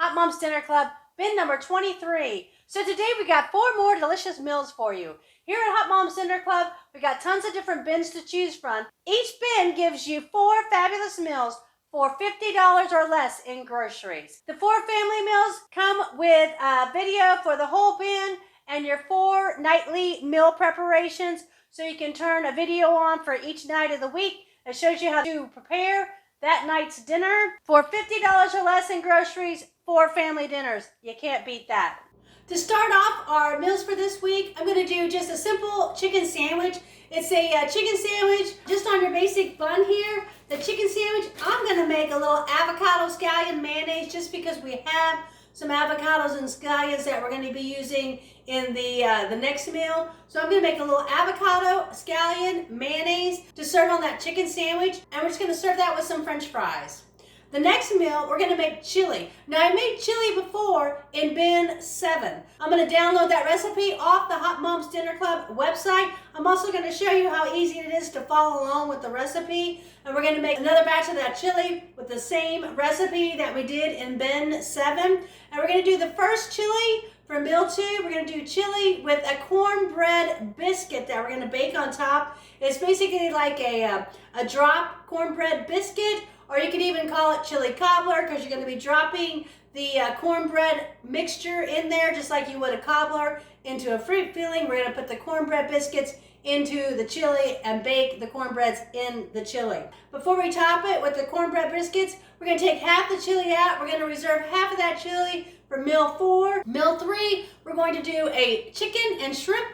Hot Moms Dinner Club, bin number 23. So today we got 4 more delicious meals for you. Here at Hot Moms Dinner Club, we got tons of different bins to choose from. Each bin gives you 4 fabulous meals for $50 or less in groceries. The 4 family meals come with a video for the whole bin and your 4 nightly meal preparations, so you can turn a video on for each night of the week that shows you how to prepare that night's dinner for $50 or less in groceries, 4 family dinners. You can't beat that. To start off our meals for this week, I'm going to do just a simple chicken sandwich. It's a chicken sandwich just on your basic bun here. The chicken sandwich, I'm going to make a little avocado scallion mayonnaise just because we have some avocados and scallions that we're going to be using in the next meal. So I'm going to make a little avocado scallion mayonnaise to serve on that chicken sandwich, and we're just going to serve that with some French fries. The next meal, we're going to make chili. Now, I made chili before in bin 7. I'm going to download that recipe off the Hot Moms Dinner Club website. I'm also going to show you how easy it is to follow along with the recipe. And we're going to make another batch of that chili with the same recipe that we did in bin 7. And we're going to do the first chili for meal 2. We're going to do chili with a cornbread biscuit that we're going to bake on top. It's basically like a drop cornbread biscuit, or you could even call it Chili Cobbler, because you're going to be dropping the cornbread mixture in there just like you would a cobbler into a fruit filling. We're going to put the cornbread biscuits into the chili and bake the cornbreads in the chili. Before we top it with the cornbread biscuits, we're going to take half the chili out. We're going to reserve half of that chili for meal 4. Meal 3, we're going to do a chicken and shrimp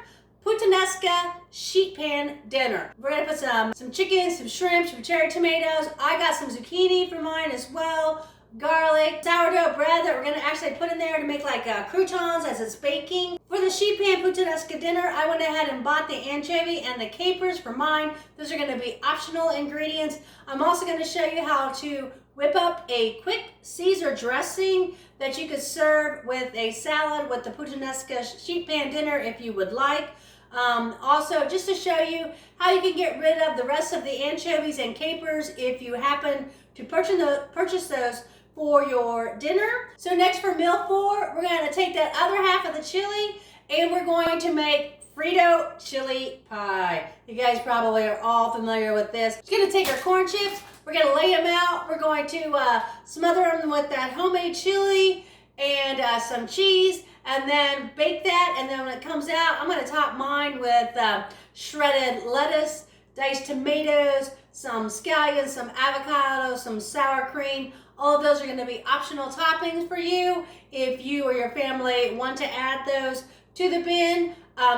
Puttanesca sheet pan dinner. We're gonna put some chicken, some shrimp, some cherry tomatoes. I got some zucchini for mine as well, garlic, sourdough bread that we're gonna actually put in there to make like croutons as it's baking. For the sheet pan Puttanesca dinner, I went ahead and bought the anchovy and the capers for mine. Those are gonna be optional ingredients. I'm also gonna show you how to whip up a quick Caesar dressing that you could serve with a salad with the Puttanesca sheet pan dinner if you would like. Also, just to show you how you can get rid of the rest of the anchovies and capers if you happen to purchase those for your dinner. So next, for meal 4, we're going to take that other half of the chili and we're going to make Frito Chili Pie. You guys probably are all familiar with this. We're going to take our corn chips, we're going to lay them out, we're going to smother them with that homemade chili and some cheese, and then bake that. And then when it comes out, I'm going to top mine with shredded lettuce, diced tomatoes, some scallions, some avocado, some sour cream. All of those are going to be optional toppings for you if you or your family want to add those to the bin.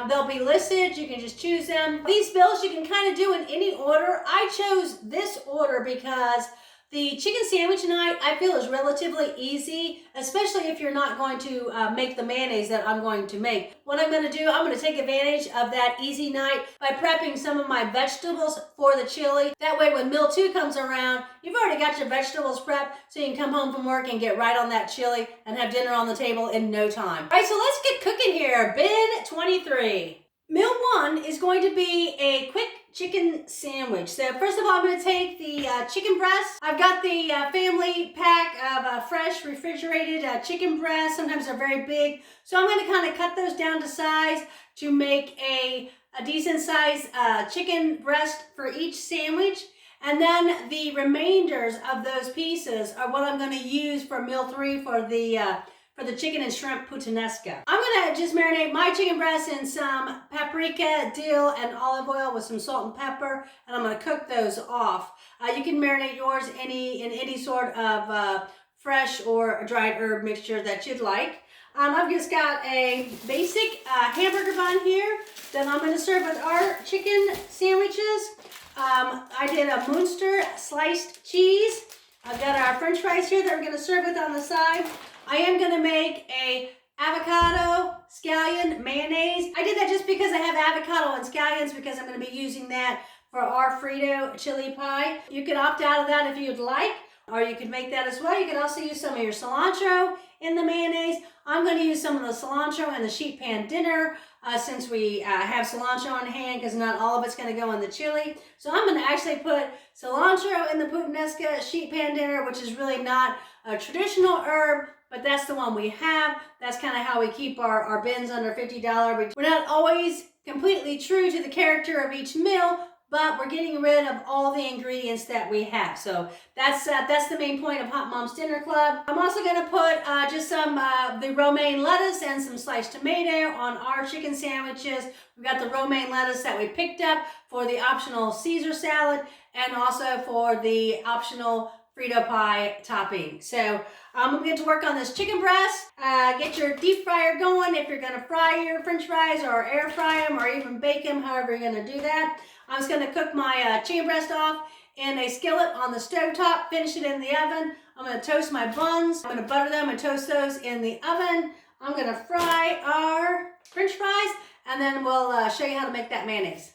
They'll be listed. You can just choose them. These meals you can kind of do in any order. I chose this order because the chicken sandwich night, I feel, is relatively easy, especially if you're not going to make the mayonnaise that I'm going to make. What I'm going to do, I'm going to take advantage of that easy night by prepping some of my vegetables for the chili. That way, when meal 2 comes around, you've already got your vegetables prepped, so you can come home from work and get right on that chili and have dinner on the table in no time. All right, so let's get cooking here. Bin 23. Meal 1 is going to be a quick chicken sandwich. So first of all, I'm going to take the chicken breast. I've got the family pack of fresh refrigerated chicken breasts. Sometimes they're very big. So I'm going to kind of cut those down to size to make a decent size chicken breast for each sandwich. And then the remainders of those pieces are what I'm going to use for meal 3 for the chicken and shrimp Puttanesca. I'm gonna just marinate my chicken breast in some paprika, dill, and olive oil with some salt and pepper, and I'm gonna cook those off. You can marinate yours in any sort of fresh or dried herb mixture that you'd like. I've just got a basic hamburger bun here that I'm gonna serve with our chicken sandwiches. I did a Munster sliced cheese. I've got our French fries here that we're gonna serve with on the side. I am going to make a avocado scallion mayonnaise. I did that just because I have avocado and scallions, because I'm going to be using that for our Frito Chili Pie. You can opt out of that if you'd like, or you could make that as well. You could also use some of your cilantro in the mayonnaise. I'm going to use some of the cilantro in the sheet pan dinner since we have cilantro on hand, because not all of it's going to go in the chili. So I'm going to actually put cilantro in the Puttanesca sheet pan dinner, which is really not a traditional herb, but that's the one we have. That's kind of how we keep our bins under $50. We're not always completely true to the character of each meal, but we're getting rid of all the ingredients that we have. So that's the main point of Haute Moms Dinner Club. I'm also going to put just some the romaine lettuce and some sliced tomato on our chicken sandwiches. We've got the romaine lettuce that we picked up for the optional Caesar salad and also for the optional Frito pie topping. So I'm going to get to work on this chicken breast. Get your deep fryer going if you're going to fry your french fries or air fry them or even bake them, however you're going to do that. I'm just going to cook my chicken breast off in a skillet on the stove top, finish it in the oven. I'm going to toast my buns. I'm going to butter them and toast those in the oven. I'm going to fry our french fries, and then we'll show you how to make that mayonnaise.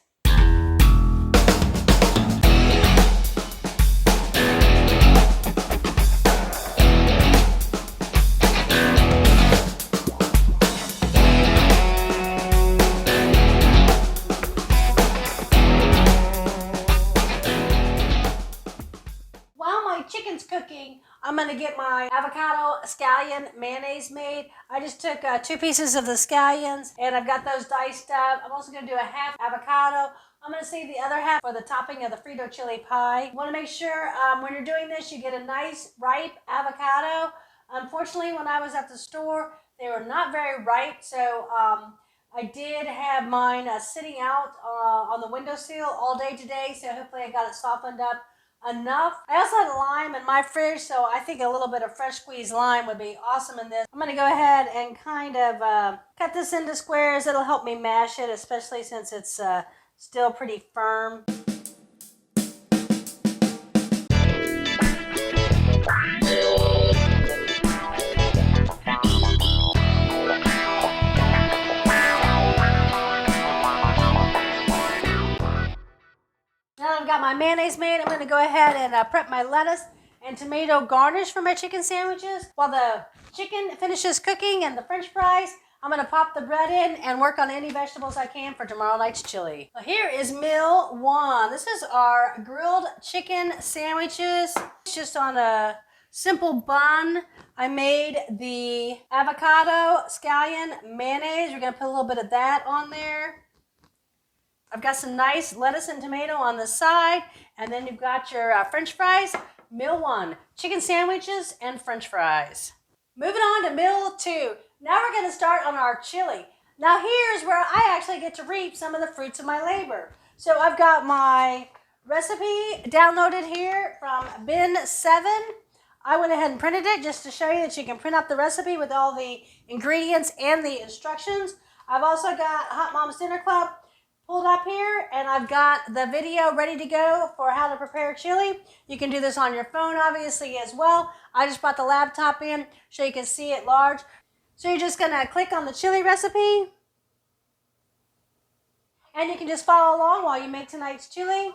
Chicken's cooking, I'm going to get my avocado scallion mayonnaise made. I just took 2 pieces of the scallions and I've got those diced up. I'm also going to do a half avocado. I'm going to save the other half for the topping of the Frito Chili Pie. You want to make sure when you're doing this you get a nice ripe avocado. Unfortunately, when I was at the store, they were not very ripe, so I did have mine sitting out on the windowsill all day today, so hopefully I got it softened up enough. I also had a lime in my fridge, so I think a little bit of fresh squeezed lime would be awesome in this. I'm going to go ahead and kind of cut this into squares. It'll help me mash it, especially since it's still pretty firm. Now I've got my mayonnaise made, I'm going to go ahead and prep my lettuce and tomato garnish for my chicken sandwiches. While the chicken finishes cooking and the french fries, I'm going to pop the bread in and work on any vegetables I can for tomorrow night's chili. So here is meal 1. This is our grilled chicken sandwiches. It's just on a simple bun. I made the avocado scallion mayonnaise. We're going to put a little bit of that on there. I've got some nice lettuce and tomato on the side, and then you've got your french fries. Meal 1, chicken sandwiches and french fries. Moving on to meal 2. Now we're going to start on our chili. Now here's where I actually get to reap some of the fruits of my labor. So I've got my recipe downloaded here from bin 7. I went ahead and printed it just to show you that you can print out the recipe with all the ingredients and the instructions. I've also got Haute Moms Dinner Club pulled up here, and I've got the video ready to go for how to prepare chili. You can do this on your phone obviously as well. I just brought the laptop in so you can see it large. So you're just going to click on the chili recipe, and you can just follow along while you make tonight's chili.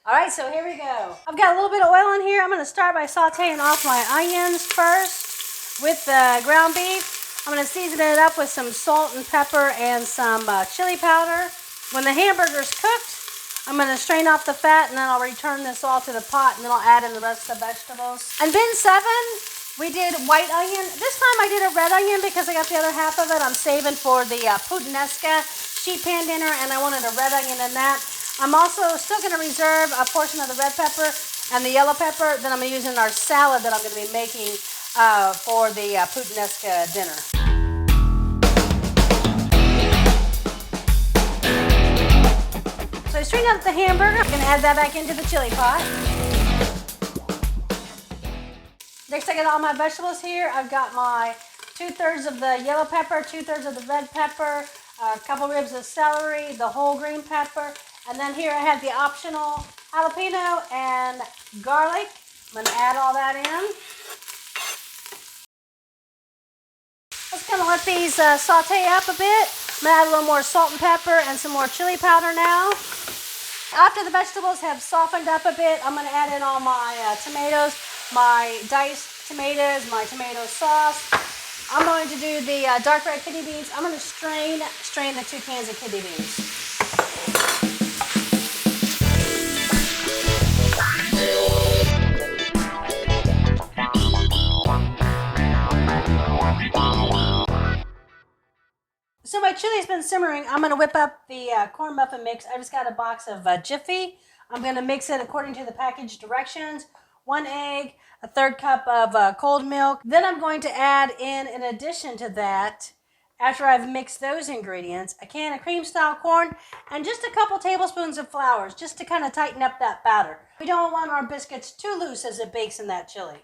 Alright, so here we go. I've got a little bit of oil in here. I'm going to start by sauteing off my onions first with the ground beef. I'm going to season it up with some salt and pepper and some chili powder. When the hamburger's cooked, I'm going to strain off the fat, and then I'll return this all to the pot, and then I'll add in the rest of the vegetables. And bin 7, we did white onion. This time I did a red onion because I got the other half of it. I'm saving for the Puttanesca sheet pan dinner, and I wanted a red onion in that. I'm also still going to reserve a portion of the red pepper and the yellow pepper that I'm going to use in our salad that I'm going to be making for the Puttanesca dinner. So I strained out the hamburger. I'm going to add that back into the chili pot. Next, I got all my vegetables here. I've got my 2/3 of the yellow pepper, 2/3 of the red pepper, a couple ribs of celery, the whole green pepper, and then here I have the optional jalapeno and garlic. I'm going to add all that in. Just going to let these saute up a bit. I'm going to add a little more salt and pepper and some more chili powder now. After the vegetables have softened up a bit, I'm going to add in all my tomatoes, my diced tomatoes, my tomato sauce. I'm going to do the dark red kidney beans. I'm going to strain the 2 cans of kidney beans. chili's been simmering, I'm going to whip up the corn muffin mix. I just got a box of Jiffy. I'm going to mix it according to the package directions. 1 egg, a 1/3 cup of cold milk. Then I'm going to add in addition to that, after I've mixed those ingredients, a can of cream style corn and just a couple tablespoons of flour, just to kind of tighten up that batter. We don't want our biscuits too loose as it bakes in that chili.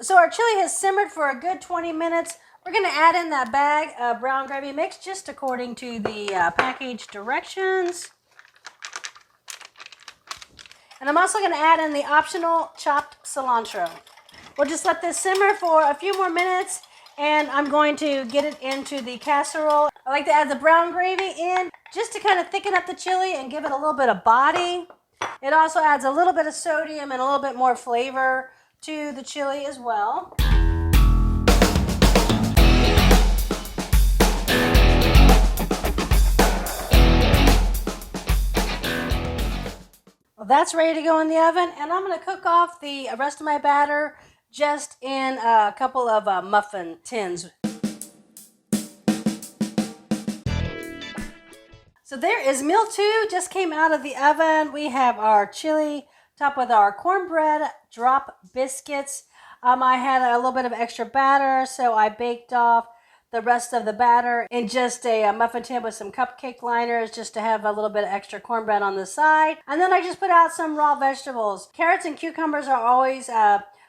So our chili has simmered for a good 20 minutes. We're going to add in that bag of brown gravy mix just according to the package directions. And I'm also going to add in the optional chopped cilantro. We'll just let this simmer for a few more minutes, and I'm going to get it into the casserole. I like to add the brown gravy in just to kind of thicken up the chili and give it a little bit of body. It also adds a little bit of sodium and a little bit more flavor to the chili as well. Well, that's ready to go in the oven, and I'm going to cook off the rest of my batter just in a couple of muffin tins. So there is meal 2, just came out of the oven. We have our chili topped with our cornbread drop biscuits. I had a little bit of extra batter, so I baked off the rest of the batter in just a muffin tin with some cupcake liners, just to have a little bit of extra cornbread on the side. And then I just put out some raw vegetables. Carrots and cucumbers are always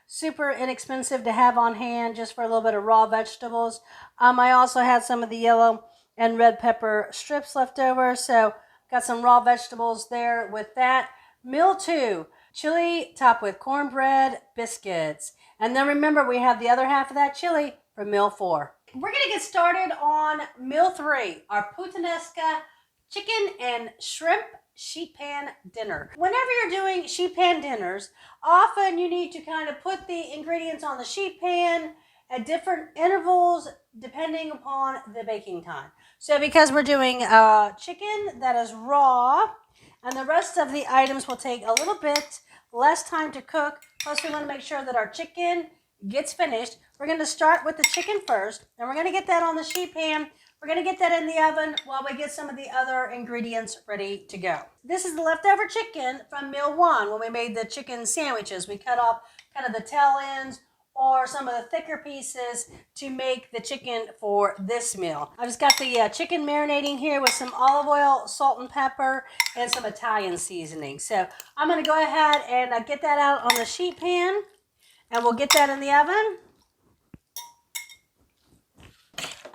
super inexpensive to have on hand, just for a little bit of raw vegetables. I also had some of the yellow and red pepper strips left over, so got some raw vegetables there with that. Meal 2, chili topped with cornbread biscuits. And then remember, we have the other half of that chili for meal 4. We're going to get started on meal 3, our Puttanesca chicken and shrimp sheet pan dinner. Whenever you're doing sheet pan dinners, often you need to kind of put the ingredients on the sheet pan at different intervals depending upon the baking time. So because we're doing chicken that is raw, and the rest of the items will take a little bit less time to cook, plus we want to make sure that our chicken gets finished. We're going to start with the chicken first, and we're going to get that on the sheet pan. We're going to get that in the oven while we get some of the other ingredients ready to go. This is the leftover chicken from meal 1 when we made the chicken sandwiches. We cut off kind of the tail ends or some of the thicker pieces to make the chicken for this meal. I've just got the chicken marinating here with some olive oil, salt and pepper, and some Italian seasoning. So I'm going to go ahead and get that out on the sheet pan, and we'll get that in the oven.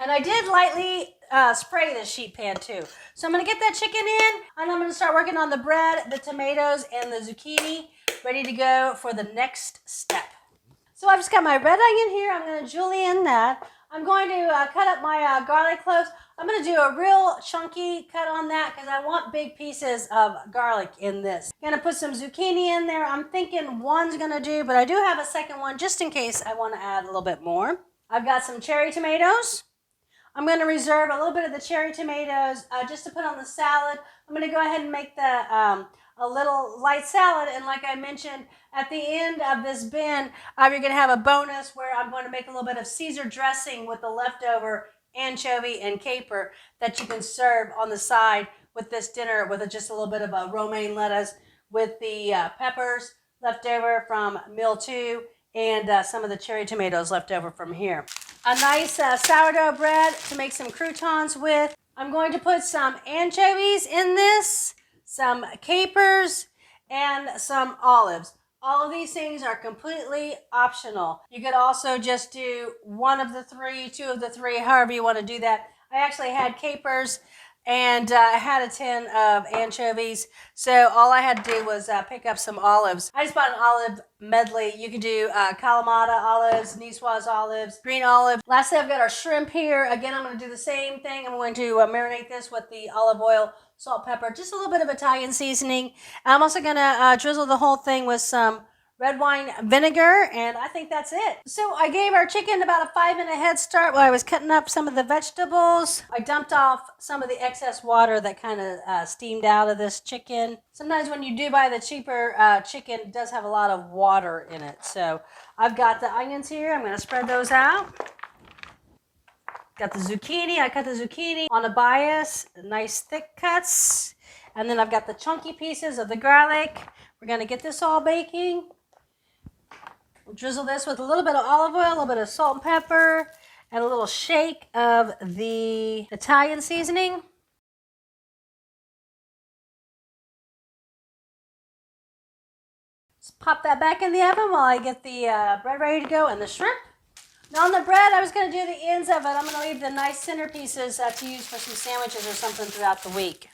And I did lightly spray the sheet pan too. So I'm going to get that chicken in, and I'm going to start working on the bread, the tomatoes, and the zucchini, ready to go for the next step. So I've just got my red onion here. I'm going to julienne that. I'm going to cut up my garlic cloves. I'm going to do a real chunky cut on that because I want big pieces of garlic in this. I'm going to put some zucchini in there. I'm thinking 1's going to do, but I do have a second one just in case I want to add a little bit more. I've got some cherry tomatoes. I'm going to reserve a little bit of the cherry tomatoes just to put on the salad. I'm going to go ahead and make the a little light salad, and like I mentioned, at the end of this bin, you're going to have a bonus where I'm going to make a little bit of Caesar dressing with the leftover anchovy and caper that you can serve on the side with this dinner, with just a little bit of a romaine lettuce with the peppers left over from meal 2 and some of the cherry tomatoes left over from here. A nice sourdough bread to make some croutons with. I'm going to put some anchovies in this, some capers, and some olives. All of these things are completely optional. You could also just do 1 of the 3, 2 of the 3, however you want to do that. I actually had capers and I had a tin of anchovies, so all I had to do was pick up some olives. I just bought an olive medley. You can do Kalamata olives, Niçoise olives, green olive. Lastly, I've got our shrimp here. Again, I'm going to do the same thing. I'm going to marinate this with the olive oil, salt, pepper, just a little bit of Italian seasoning. I'm also going to drizzle the whole thing with some red wine vinegar, and I think that's it. So I gave our chicken about a 5-minute head start while I was cutting up some of the vegetables. I dumped off some of the excess water that kind of steamed out of this chicken. Sometimes when you do buy the cheaper chicken, it does have a lot of water in it. So I've got the onions here. I'm going to spread those out. Got the zucchini. I cut the zucchini on a bias, nice thick cuts. And then I've got the chunky pieces of the garlic. We're going to get this all baking. We'll drizzle this with a little bit of olive oil, a little bit of salt and pepper, and a little shake of the Italian seasoning. Just pop that back in the oven while I get the bread ready to go and the shrimp. Now on the bread, I was going to do the ends of it. I'm going to leave the nice center pieces to use for some sandwiches or something throughout the week.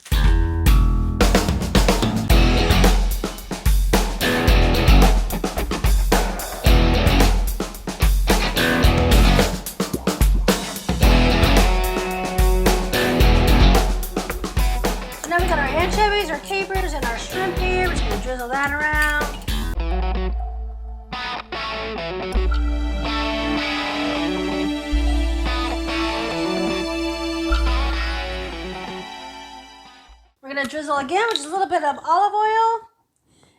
So now we got our anchovies, our capers, and our shrimp here. We're just going to drizzle that around. We're going to drizzle again with just a little bit of olive oil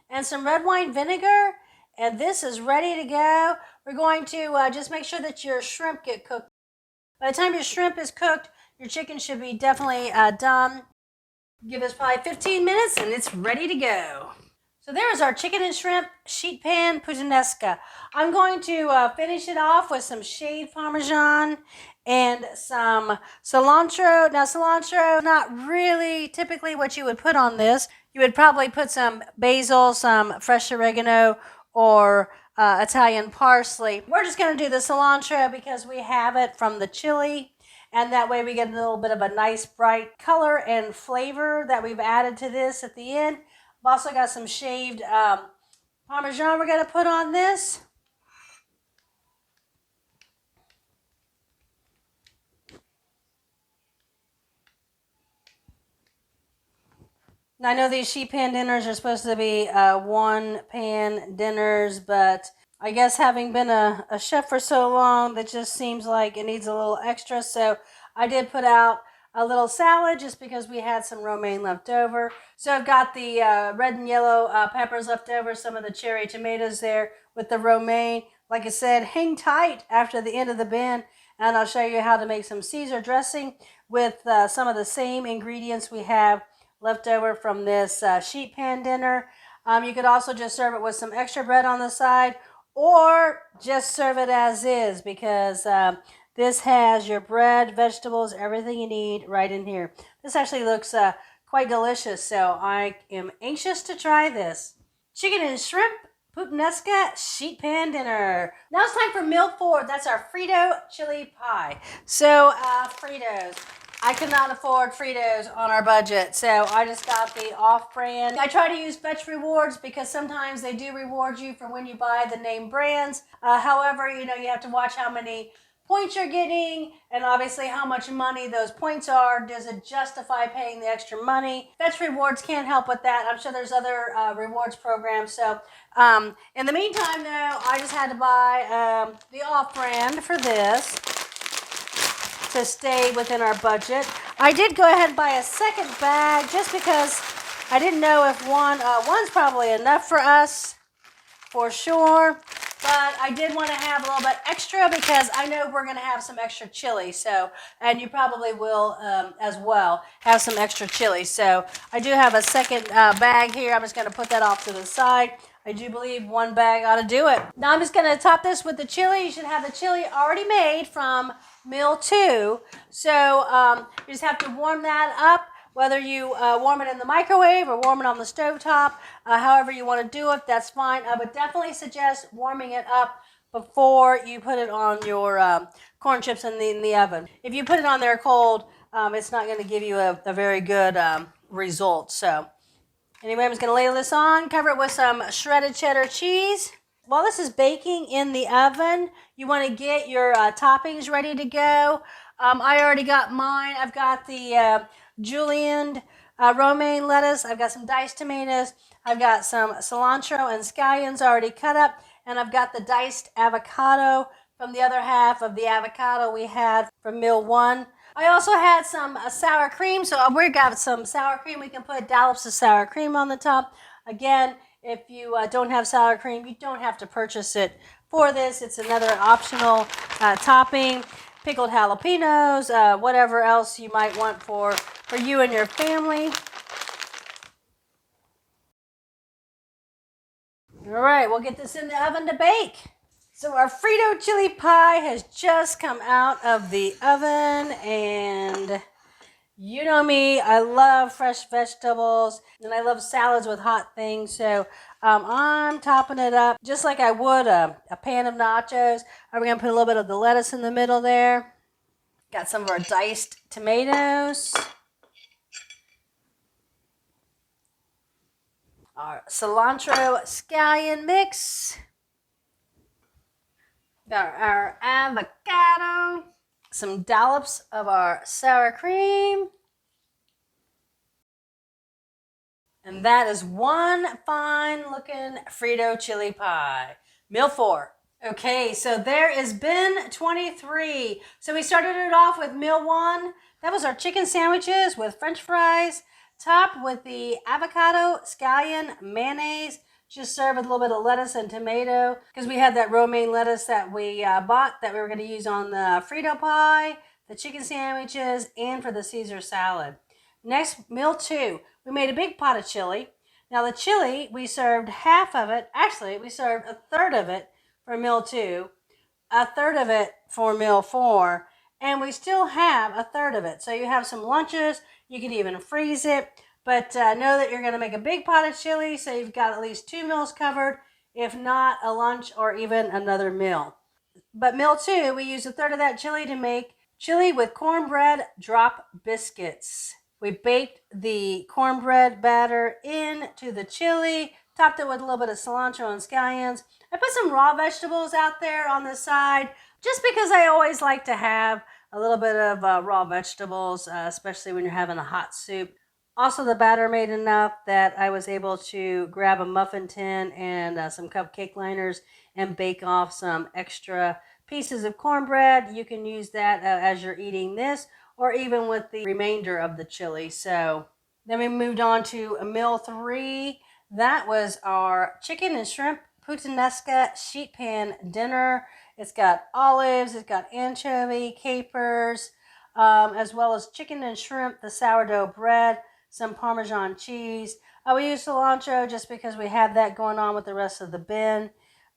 and some red wine vinegar, and this is ready to go. We're going to just make sure that your shrimp get cooked. By the time your shrimp is cooked, your chicken should be definitely done. Give this probably 15 minutes and it's ready to go. So there is our chicken and shrimp sheet pan puttanesca. I'm going to finish it off with some shaved Parmesan and some cilantro. Now cilantro, not really typically what you would put on this. You would probably put some basil, some fresh oregano, or Italian parsley. We're just going to do the cilantro because we have it from the chili. And that way we get a little bit of a nice bright color and flavor that we've added to this at the end. I've also got some shaved Parmesan we're going to put on this. Now I know these sheet pan dinners are supposed to be one pan dinners, but I guess having been a chef for so long, that just seems like it needs a little extra. So I did put out a little salad just because we had some romaine left over. So I've got the red and yellow peppers left over, some of the cherry tomatoes there with the romaine. Like I said, hang tight after the end of the bin, and I'll show you how to make some Caesar dressing with some of the same ingredients we have left over from this sheet pan dinner. You could also just serve it with some extra bread on the side, or just serve it as is, because this has your bread, vegetables, everything you need right in here. This actually looks quite delicious, so I am anxious to try this. Chicken and shrimp puttanesca sheet pan dinner. Now it's time for meal 4. That's our Frito Chili Pie. So Fritos. I could not afford Fritos on our budget, so I just got the off-brand. I try to use Fetch Rewards because sometimes they do reward you for when you buy the name brands. However, you have to watch how many points you're getting and obviously how much money those points are. Does it justify paying the extra money? Fetch Rewards can't help with that. I'm sure there's other rewards programs. So in the meantime, though, I just had to buy the off-brand for this to stay within our budget. I did go ahead and buy a second bag just because I didn't know if one's probably enough for us for sure, but I did want to have a little bit extra because I know we're going to have some extra chili. So, and you probably will as well have some extra chili. So I do have a second bag here. I'm just going to put that off to the side. I do believe one bag ought to do it. Now I'm just going to top this with the chili. You should have the chili already made from meal 2. So you just have to warm that up, whether you warm it in the microwave or warm it on the stovetop. However you want to do it, that's fine. I would definitely suggest warming it up before you put it on your corn chips in the oven. If you put it on there cold, it's not going to give you a very good result. So anyway, I'm just going to lay this on, cover it with some shredded cheddar cheese. While this is baking in the oven, you want to get your toppings ready to go. I already got mine. I've got the julienne romaine lettuce. I've got some diced tomatoes. I've got some cilantro and scallions already cut up. And I've got the diced avocado from the other half of the avocado we had from meal one. I also had some sour cream. So we got some sour cream. We can put dollops of sour cream on the top. Again, if you don't have sour cream, you don't have to purchase it for this. It's another optional topping. Pickled jalapenos, whatever else you might want for you and your family. All right, we'll get this in the oven to bake. So our Frito Chili Pie has just come out of the oven, and you know me, I love fresh vegetables, and I love salads with hot things, so I'm topping it up just like I would a pan of nachos. I'm going to put a little bit of the lettuce in the middle there. Got some of our diced tomatoes. Our cilantro scallion mix. Got our avocado. Some dollops of our sour cream. And that is one fine looking Frito chili pie. Meal 4. Okay, so there is bin 23. So we started it off with meal 1. That was our chicken sandwiches with french fries, topped with the avocado, scallion, mayonnaise. Just served with a little bit of lettuce and tomato because we had that romaine lettuce that we bought that we were going to use on the Frito pie, the chicken sandwiches, and for the Caesar salad. Next, meal 2. We made a big pot of chili. Now the chili, we served half of it. Actually, we served a third of it for meal 2, a third of it for meal 4, and we still have a third of it. So you have some lunches. You can even freeze it. But know that you're going to make a big pot of chili, so you've got at least 2 meals covered, if not a lunch or even another meal. But meal 2, we used a third of that chili to make chili with cornbread drop biscuits. We baked the cornbread batter into the chili, topped it with a little bit of cilantro and scallions. I put some raw vegetables out there on the side, just because I always like to have a little bit of raw vegetables, especially when you're having a hot soup. Also, the batter made enough that I was able to grab a muffin tin and some cupcake liners and bake off some extra pieces of cornbread. You can use that as you're eating this, or even with the remainder of the chili. So then we moved on to meal 3. That was our chicken and shrimp puttanesca sheet pan dinner. It's got olives, it's got anchovy, capers, as well as chicken and shrimp, the sourdough bread, some Parmesan cheese. We use cilantro just because we have that going on with the rest of the bin.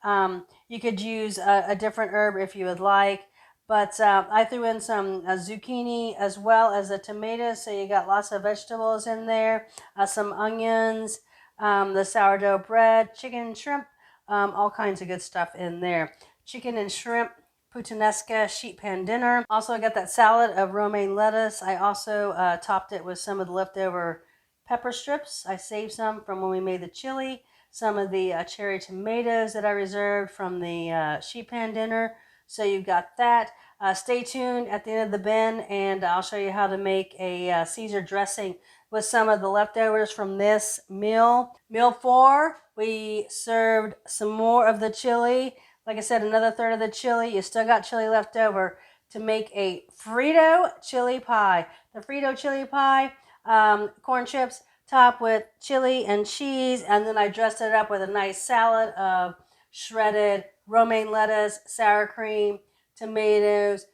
You could use a different herb if you would like. But I threw in some zucchini as well as the tomatoes, so you got lots of vegetables in there. Some onions, the sourdough bread, chicken and shrimp, all kinds of good stuff in there. Chicken and shrimp puttanesca sheet pan dinner. Also, I got that salad of romaine lettuce. I also topped it with some of the leftover pepper strips. I saved some from when we made the chili. Some of the cherry tomatoes that I reserved from the sheet pan dinner. So you've got that. Stay tuned at the end of the bin, and I'll show you how to make a Caesar dressing with some of the leftovers from this meal. Meal 4, we served some more of the chili. Like I said, another third of the chili. You still got chili left over to make a Frito chili pie. The Frito chili pie, corn chips topped with chili and cheese, and then I dressed it up with a nice salad of shredded romaine lettuce, sour cream, tomatoes,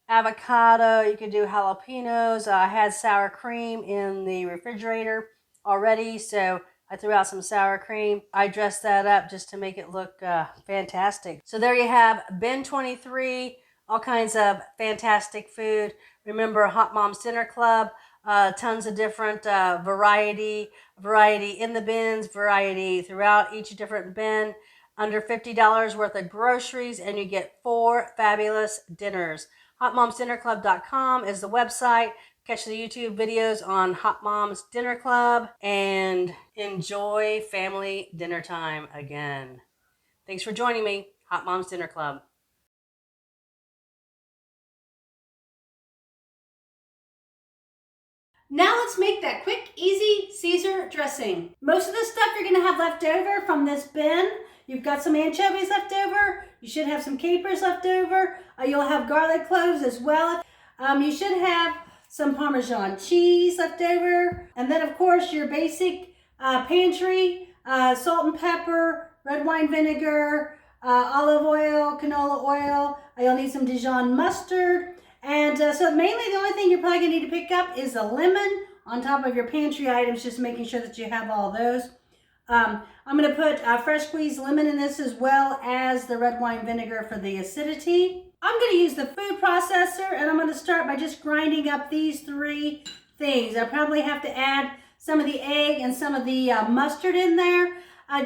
avocado. You could do jalapenos. I had sour cream in the refrigerator already, so I threw out some sour cream. I dressed that up just to make it look fantastic. So there you have bin 23, all kinds of fantastic food. Remember, Haute Moms Dinner Club, tons of different variety in the bins, variety throughout each different bin. Under $50 worth of groceries, and you get 4 fabulous dinners. HauteMomsDinnerClub.com is the website. Catch the YouTube videos on Haute Moms Dinner Club and enjoy family dinner time again. Thanks for joining me, Haute Moms Dinner Club. Now let's make that quick, easy Caesar dressing. Most of the stuff you're gonna have left over from this bin. You've got some anchovies left over. You should have some capers left over. You'll have garlic cloves as well. You should have some Parmesan cheese left over. And then of course your basic pantry, salt and pepper, red wine vinegar, olive oil, canola oil. You'll need some Dijon mustard. And so mainly the only thing you're probably gonna need to pick up is a lemon on top of your pantry items, just making sure that you have all those. I'm gonna put fresh squeezed lemon in this as well as the red wine vinegar for the acidity. I'm gonna use the food processor and I'm gonna start by just grinding up these three things. I probably have to add some of the egg and some of the mustard in there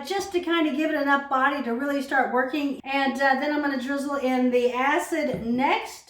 just to kind of give it enough body to really start working. And then I'm gonna drizzle in the acid next,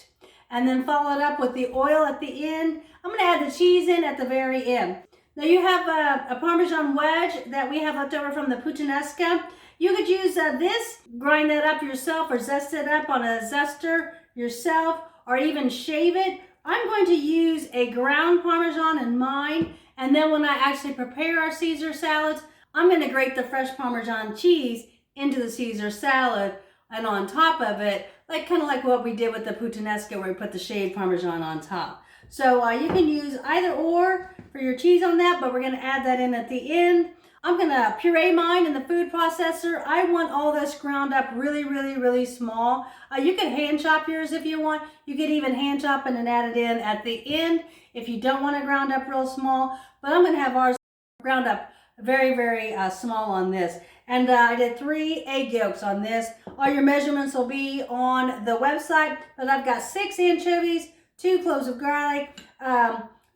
and then follow it up with the oil at the end. I'm gonna add the cheese in at the very end. Now you have a Parmesan wedge that we have left over from the Puttanesca. You could use this, grind that up yourself or zest it up on a zester yourself, or even shave it. I'm going to use a ground Parmesan in mine, and then when I actually prepare our Caesar salads, I'm gonna grate the fresh Parmesan cheese into the Caesar salad, and on top of it, kind of like what we did with the Puttanesca where we put the shaved Parmesan on top. So you can use either or for your cheese on that, but we're gonna add that in at the end. I'm gonna puree mine in the food processor. I want all this ground up really, really, really small. You can hand chop yours if you want. You could even hand chop it and add it in at the end if you don't want it ground up real small. But I'm gonna have ours ground up very, very small on this. And I did 3 egg yolks on this. All your measurements will be on the website, but I've got 6 anchovies, 2 cloves of garlic,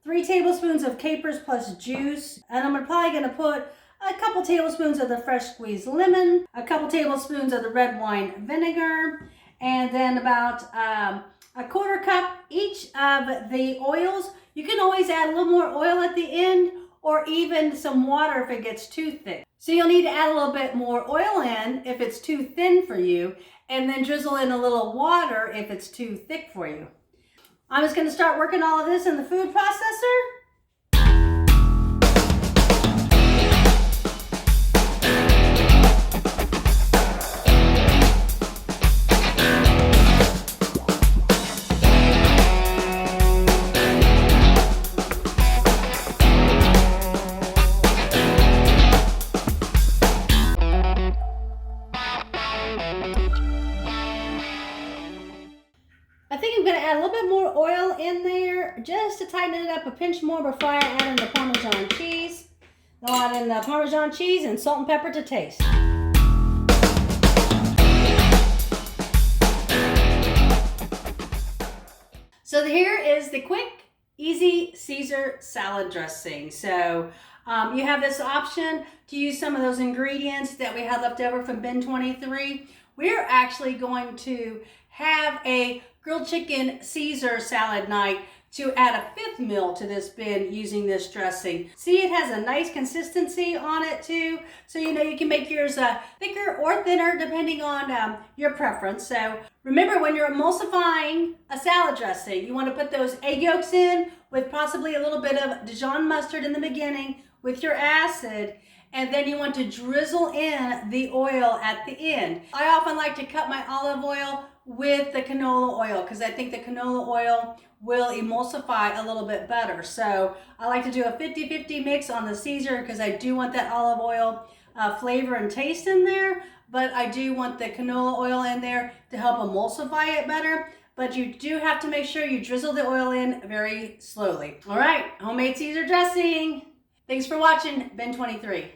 3 tablespoons of capers plus juice, and I'm probably gonna put a couple tablespoons of the fresh squeezed lemon, a couple tablespoons of the red wine vinegar, and then about a quarter cup each of the oils. You can always add a little more oil at the end, or even some water if it gets too thick. So you'll need to add a little bit more oil in if it's too thin for you, and then drizzle in a little water if it's too thick for you. I'm just gonna start working all of this in the food processor. I think I'm going to add a little bit more oil in there just to tighten it up a pinch more before I add in the Parmesan cheese. I'll add in the Parmesan cheese and salt and pepper to taste. So here is the quick, easy Caesar salad dressing. So you have this option to use some of those ingredients that we had left over from bin 23. We're actually going to have a grilled chicken Caesar salad night to add a 5th meal to this bin using this dressing. See, it has a nice consistency on it too. So you can make yours thicker or thinner depending on your preference. So remember, when you're emulsifying a salad dressing, you want to put those egg yolks in with possibly a little bit of Dijon mustard in the beginning with your acid, and then you want to drizzle in the oil at the end. I often like to cut my olive oil with the canola oil because I think the canola oil will emulsify a little bit better. So I like to do a 50-50 mix on the Caesar because I do want that olive oil flavor and taste in there, but I do want the canola oil in there to help emulsify it better. But you do have to make sure you drizzle the oil in very slowly. All right, homemade Caesar dressing. Thanks for watching, bin 23.